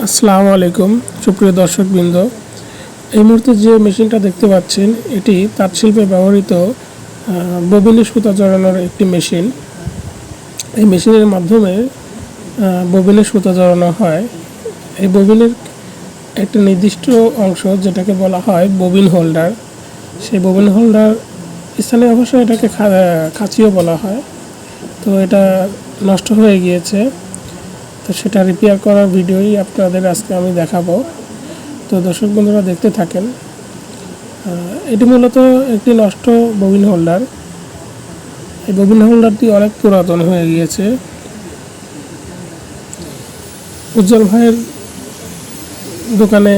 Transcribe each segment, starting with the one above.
আসসালামু আলাইকুম সুপ্রিয় দর্শকবৃন্দ। এই মুহূর্তে যে মেশিনটা দেখতে পাচ্ছেন এটি তাঁত শিল্পে ব্যবহৃত ববিনে সুতা জড়ানোর একটি মেশিন। এই মেশিনের মাধ্যমে ববিনে সুতা জড়ানো হয়। এই ববিনের একটা নির্দিষ্ট অংশ যেটাকে বলা হয় ববিন হোল্ডার, সেই ববিন হোল্ডার স্থানীয় ভাষায় এটাকে খাঁচিও বলা হয়। তো এটা নষ্ট হয়ে গিয়েছে, তো সেটা রিপেয়ার করার ভিডিওই আপনাদের আজকে আমি দেখাবো। তো দর্শক বন্ধুরা দেখতে থাকেন। এটি মূলত একটি নষ্ট ববিন হোল্ডার। এই ববিন হোল্ডারটি অনেক পুরাতন হয়ে গিয়েছে। উজ্জ্বল ভাইয়ের দোকানে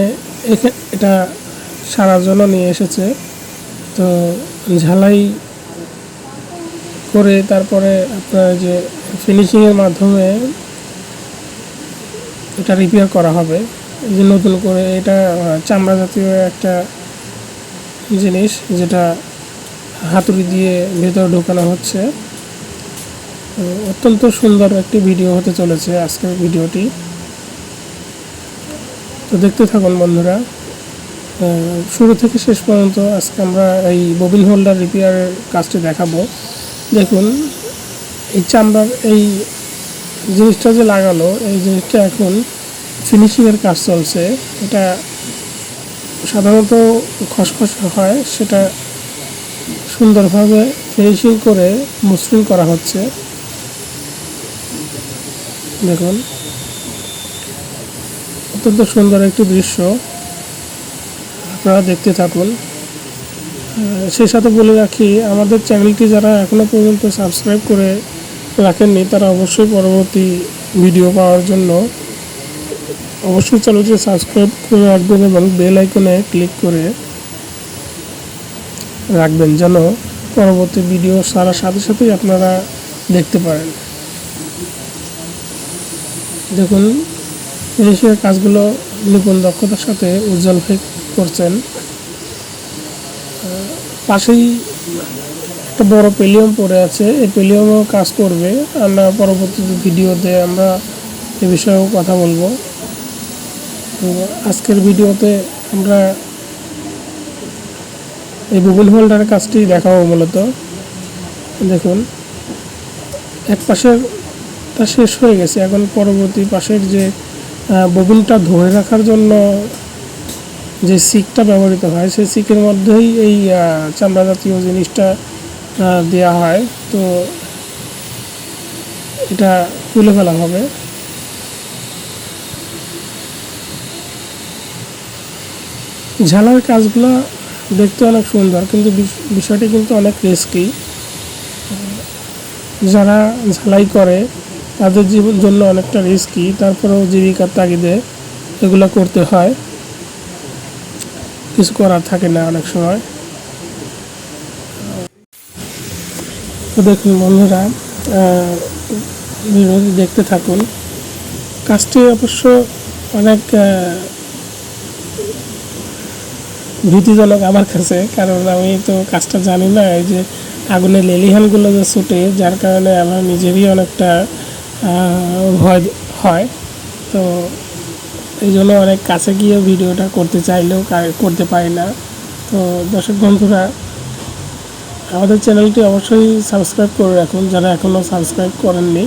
এটা সারার জন্য নিয়ে এসেছে। তো ঝালাই করে তারপরে আপনার যে ফিনিশিংয়ের মাধ্যমে এটা রিপেয়ার করা হবে। এই যে নতুন করে এটা চামড়া জাতীয় একটা জিনিস, যেটা হাতুড়ি দিয়ে ভেতরে ঢোকানো হচ্ছে। অত্যন্ত সুন্দর একটি ভিডিও হতে চলেছে আজকের ভিডিওটি। তো দেখতে থাকুন বন্ধুরা, শুরু থেকে শেষ পর্যন্ত আজকে আমরা এই ববিন হোল্ডার রিপেয়ারের কাজটি দেখাবো। দেখুন, এই চামড়ার এই জিনিসটা যে লাগালো, এই জিনিসটা এখন ফিনিশিংয়ের কাজ চলছে। এটা সাধারণত খসখসে হয়, সেটা সুন্দরভাবে ফিনিশিং করে মসৃণ করা হচ্ছে। দেখুন, অত্যন্ত সুন্দর একটি দৃশ্য, আপনারা দেখতে থাকুন। সেই সাথে বলে রাখি, আমাদের চ্যানেলটি যারা এখনও পর্যন্ত সাবস্ক্রাইব করে রাখেননি তারা অবশ্যই পরবর্তী ভিডিও পাওয়ার জন্য অবশ্যই চ্যানেলটি সাবস্ক্রাইব করে রাখবেন এবং বেল আইকনে ক্লিক করে রাখবেন, যেন পরবর্তী ভিডিও ছাড়ার সাথে সাথেই আপনারা দেখতে পারেন। দেখুন, ফিনিশিংয়ের কাজগুলো নিপুণ দক্ষতার সাথে উজ্জ্বল ভাই করছেন। পাশেই একটা বড় পেলিয়াম পড়ে আছে, এই পেলিয়ামও কাজ করবে। আমরা পরবর্তী ভিডিওতে আমরা এ বিষয়েও কথা বলবো। তো আজকের ভিডিওতে আমরা এই ববিন হোল্ডারের কাজটি দেখাবো মূলত। দেখুন, এক পাশের তা শেষ হয়ে গেছে, এখন পরবর্তী পাশের যে ববিনটা ধরে রাখার জন্য যে সিকটা ব্যবহৃত হয়, সেই সিকের মধ্যেই এই চামড়া জাতীয় জিনিসটা দেওয়া হয়। তো এটা তুলে ফেলা হবে। ঝালার কাজগুলো দেখতে অনেক সুন্দর, কিন্তু বিষয়টি কিন্তু অনেক রিস্কি। যারা ঝালাই করে তাদের জীবন জন্য অনেকটা রিস্কি, তারপরেও জীবিকার তাগিদে এগুলো করতে হয়, কিছু করার থাকে না অনেক সময়। তো দেখুন বন্ধুরা, ভিডিওটি দেখতে থাকুন। কাজটি অবশ্য অনেক ভীতিজনক আমার কাছে, কারণ আমি তো কাজটা জানি না। এই যে আগুনের লেলিহানগুলো যে ছুটে, যার কারণে আমার নিজেরই অনেকটা ভয় হয়। তো এই জন্য অনেক কাছে গিয়ে ভিডিওটা করতে চাইলেও করতে পারি না। তো দর্শক বন্ধুরা, আমাদের চ্যানেলটি অবশ্যই সাবস্ক্রাইব করে রাখুন যারা এখনও সাবস্ক্রাইব করেননি,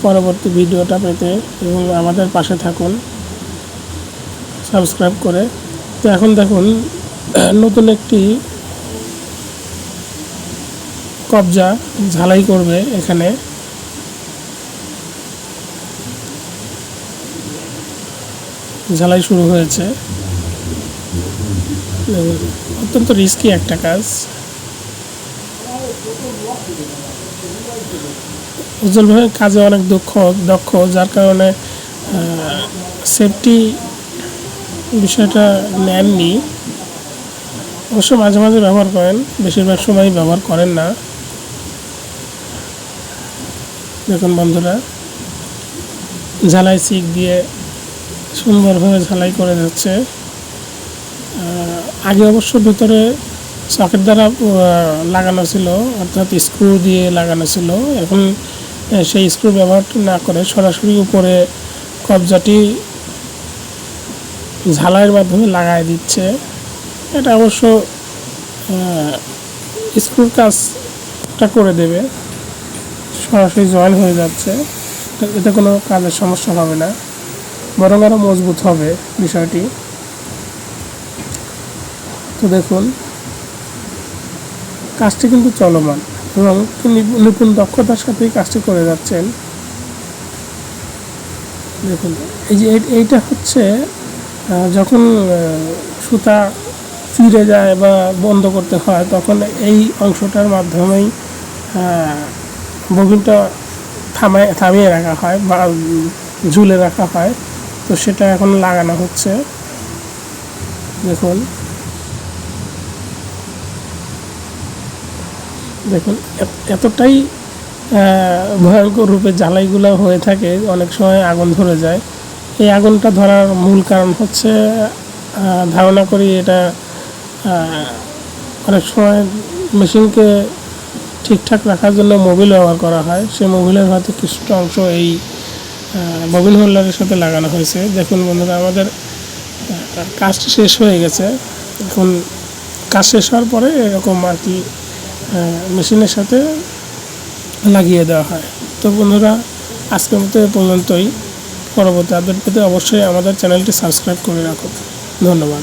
পরবর্তী ভিডিওটা পেতে, এবং আমাদের পাশে থাকুন সাবস্ক্রাইব করে। তো এখন দেখুন, নতুন একটি কবজা ঝালাই করবে। এখানে ঝালাই শুরু হয়েছে। অত্যন্ত রিস্কি একটা কাজ। উজ্জ্বলভাবে কাজে অনেক দক্ষ, যার কারণে সেফটি বিষয়টা নেননি। অবশ্য মাঝে মাঝে ব্যবহার করেন, বেশিরভাগ সময় ব্যবহার করেন না। দেখুন বন্ধুরা, ঝালাই সিক দিয়ে সুন্দরভাবে ঝালাই করে যাচ্ছে। আগে অবশ্য ভিতরে সকেট দ্বারা লাগানো ছিল, অর্থাৎ স্ক্রু দিয়ে লাগানো ছিল। এখন সেই স্ক্রু ব্যবহার না করে সরাসরি উপরে কবজাটি ঝালাইয়ের মাধ্যমে লাগায় দিচ্ছে। এটা অবশ্য স্ক্রুর কাজটা করে দেবে, সরাসরি জয়েন হয়ে যাচ্ছে, এতে কোনো কাজের সমস্যা হবে না, বরং আরও মজবুত হবে বিষয়টি। তো দেখুন কাজটি কিন্তু চলমান এবং নিপুণ দক্ষতার সাথেই কাজটি করে যাচ্ছেন। দেখুন এই যে এইটা হচ্ছে যখন সুতা ফিরে যায় বা বন্ধ করতে হয়, তখন এই অংশটার মাধ্যমেই ববিনটা থামিয়ে রাখা হয় বা ঝুলে রাখা হয়। তো সেটা এখন লাগানো হচ্ছে। দেখুন দেখুন এতটাই ভয়ঙ্কর রূপে জ্বালাইগুলো হয়ে থাকে, অনেক সময় আগুন ধরে যায়। এই আগুনটা ধরার মূল কারণ হচ্ছে ধারণা করি এটা অনেক সময় মেশিনকে ঠিকঠাক রাখার জন্য মোবিল ব্যবহার করা হয়, সেই মোবিলের হয়তো কিছুটা অংশ এই ববিন হোল্ডারের সাথে লাগানো হয়েছে। দেখুন বন্ধুরা, আমাদের কাজটি শেষ হয়ে গেছে। এখন কাজ শেষ হওয়ার পরে এরকম আর কি মেশিনের সাথে লাগিয়ে দেওয়া হয়। তো বন্ধুরা, আজকের মতো এ পর্যন্তই। পরবর্তী আপডেট পেতে অবশ্যই আমাদের চ্যানেলটি সাবস্ক্রাইব করে রাখুন। ধন্যবাদ।